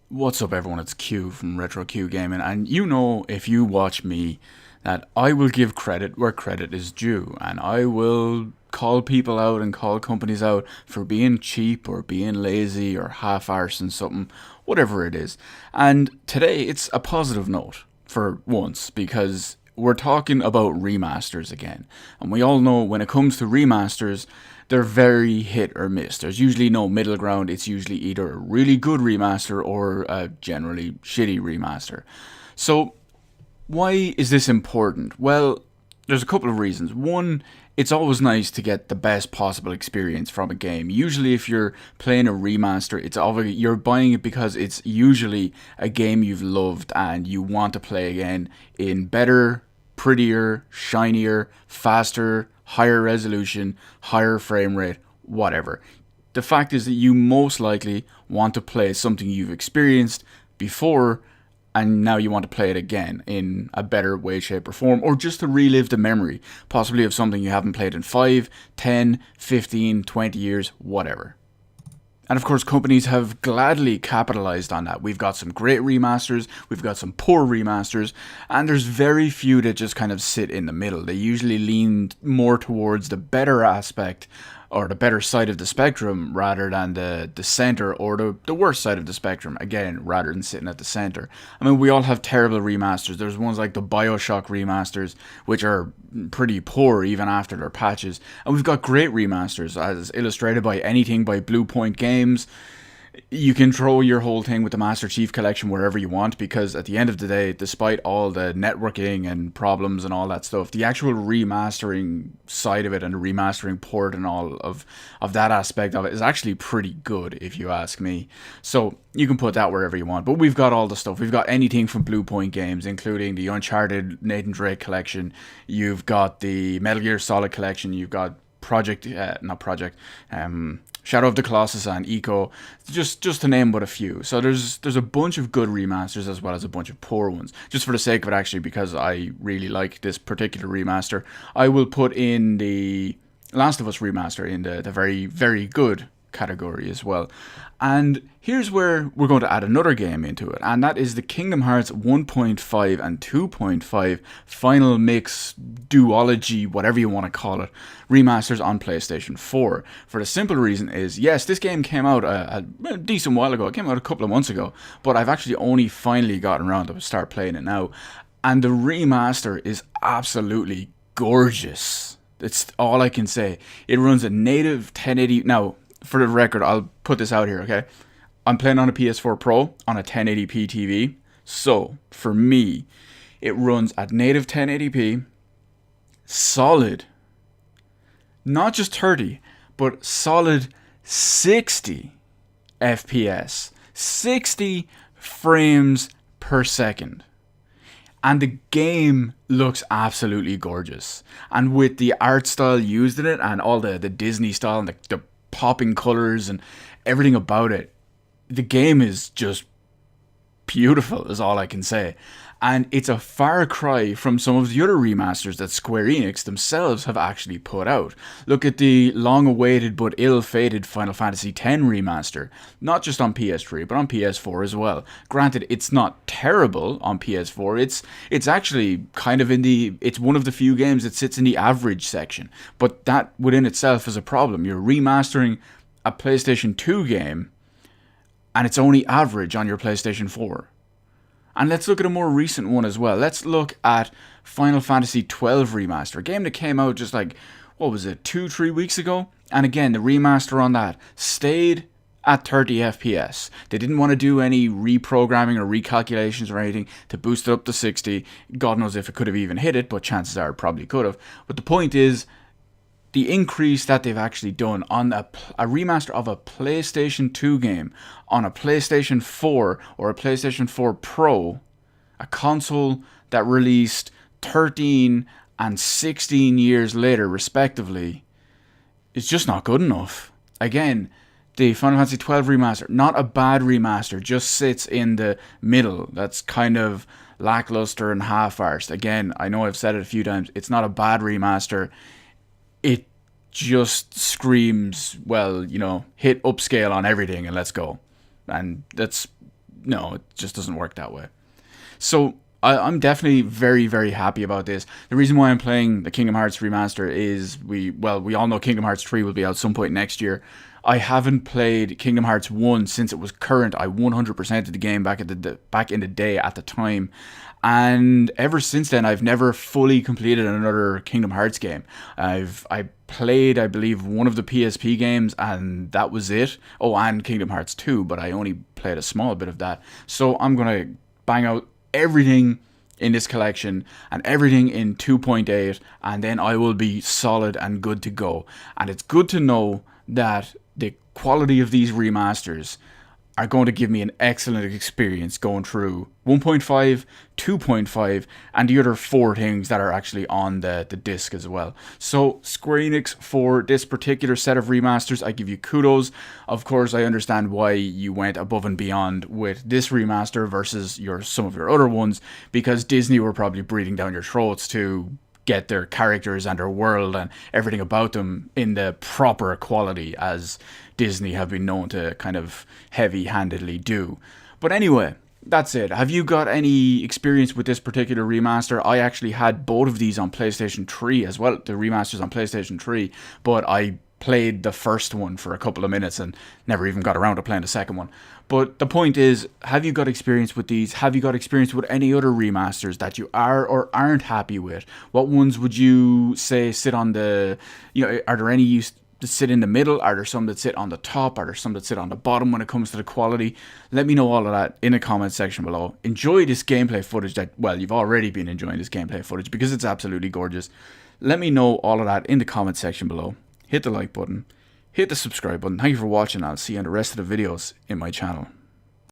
What's up, everyone? It's Q from Retro Q Gaming, and you know, if you watch me, that I will give credit where credit is due, and I will call people out and call companies out for being cheap or being lazy or half-arsing something, whatever it is. And today, it's a positive note for once because we're talking about remasters again. And we all know when it comes to remasters, they're very hit or miss. There's usually no middle ground. It's usually either a really good remaster or a generally shitty remaster. So, why is this important? Well, there's a couple of reasons. One, it's always nice to get the best possible experience from a game. Usually, if you're playing a remaster, it's obviously you're buying it because it's usually a game you've loved and you want to play again in better, prettier, shinier, faster, higher resolution, higher frame rate, whatever. The fact is that you most likely want to play something you've experienced before and now you want to play it again in a better way, shape, or form, or just to relive the memory, possibly of something you haven't played in 5, 10, 15, 20 years, whatever. And of course, companies have gladly capitalized on that. We've got some great remasters, we've got some poor remasters, and there's very few that just kind of sit in the middle. They usually lean more towards the better aspect or the better side of the spectrum rather than the center or the worst side of the spectrum, again, rather than sitting at the center. I mean, we all have terrible remasters. There's ones like the Bioshock remasters, which are pretty poor even after their patches. And we've got great remasters, as illustrated by anything by Blue Point Games. You can throw your whole thing with the Master Chief Collection wherever you want, because at the end of the day, despite all the networking and problems and all that stuff, the actual remastering side of it and the remastering port and all of that aspect of it is actually pretty good, if you ask me. So you can put that wherever you want. But we've got all the stuff. We've got anything from Blue Point Games, including the Uncharted Nathan Drake Collection. You've got the Metal Gear Solid Collection. You've got Shadow of the Colossus and Eco, just to name but a few. So there's a bunch of good remasters as well as a bunch of poor ones. Just for the sake of it, actually, because I really like this particular remaster, I will put in the Last of Us remaster in the very, very good category as well. And here's where we're going to add another game into it, and that is the Kingdom Hearts 1.5 and 2.5 Final Mix Duology, whatever you want to call it, remasters on PlayStation 4. For the simple reason is, yes, this game came out a decent while ago. It came out a couple of months ago, but I've actually only finally gotten around to start playing it now. And the remaster is absolutely gorgeous. It's all I can say. It runs a native 1080... Now, for the record, I'll put this out here, okay? I'm playing on a PS4 Pro on a 1080p TV. So, for me, it runs at native 1080p, solid, not just 30, but solid 60 FPS, 60 frames per second. And the game looks absolutely gorgeous. And with the art style used in it and all the Disney style and the popping colors and everything about it, the game is just beautiful, is all I can say. And it's a far cry from some of the other remasters that Square Enix themselves have actually put out. Look at the long-awaited but ill-fated Final Fantasy X remaster. Not just on PS3, but on PS4 as well. Granted, it's not terrible on PS4. It's actually kind of it's one of the few games that sits in the average section. But that within itself is a problem. You're remastering a PlayStation 2 game, and it's only average on your PlayStation 4. And let's look at a more recent one as well. Let's look at Final Fantasy XII Remaster, a game that came out just like, 2-3 weeks ago? And again, the remaster on that stayed at 30 FPS. They didn't want to do any reprogramming or recalculations or anything to boost it up to 60. God knows if it could have even hit it, but chances are it probably could have. But the point is, the increase that they've actually done on a remaster of a PlayStation 2 game on a PlayStation 4 or a PlayStation 4 Pro, a console that released 13 and 16 years later respectively, is just not good enough. Again, the Final Fantasy XII remaster, not a bad remaster, just sits in the middle. That's kind of lackluster and half-arsed. Again, I know I've said it a few times, it's not a bad remaster. It just screams, well, hit upscale on everything and let's go. And that's no, it just doesn't work that way. So I'm definitely very, very happy about this. The reason why I'm playing the Kingdom Hearts remaster is we all know Kingdom Hearts 3 will be out some point next year. I haven't played Kingdom Hearts 1 since it was current. I 100%ed the game back in the day at the time. And ever since then, I've never fully completed another Kingdom Hearts game. I played, I believe, one of the PSP games, and that was it. Oh, and Kingdom Hearts 2, but I only played a small bit of that. So I'm going to bang out everything in this collection and everything in 2.8, and then I will be solid and good to go. And it's good to know that the quality of these remasters are going to give me an excellent experience going through 1.5, 2.5, and the other 4 things that are actually on the disc as well. So Square Enix, for this particular set of remasters, I give you kudos. Of course, I understand why you went above and beyond with this remaster versus some of your other ones, because Disney were probably breathing down your throats to get their characters and their world and everything about them in the proper quality as Disney have been known to kind of heavy-handedly do. But anyway, that's it. Have you got any experience with this particular remaster? I actually had both of these on PlayStation 3 as well, the remasters on PlayStation 3, but I played the first one for a couple of minutes and never even got around to playing the second one. But the point is, have you got experience with these? Have you got experience with any other remasters that you are or aren't happy with? What ones would you say sit on the, are there any you that sit in the middle? Are there some that sit on the top? Are there some that sit on the bottom when it comes to the quality? Let me know all of that in the comment section below. Enjoy this gameplay footage that, well, you've already been enjoying this gameplay footage because it's absolutely gorgeous. Let me know all of that in the comment section below. Hit the like button, hit the subscribe button. Thank you for watching. I'll see you in the rest of the videos in my channel.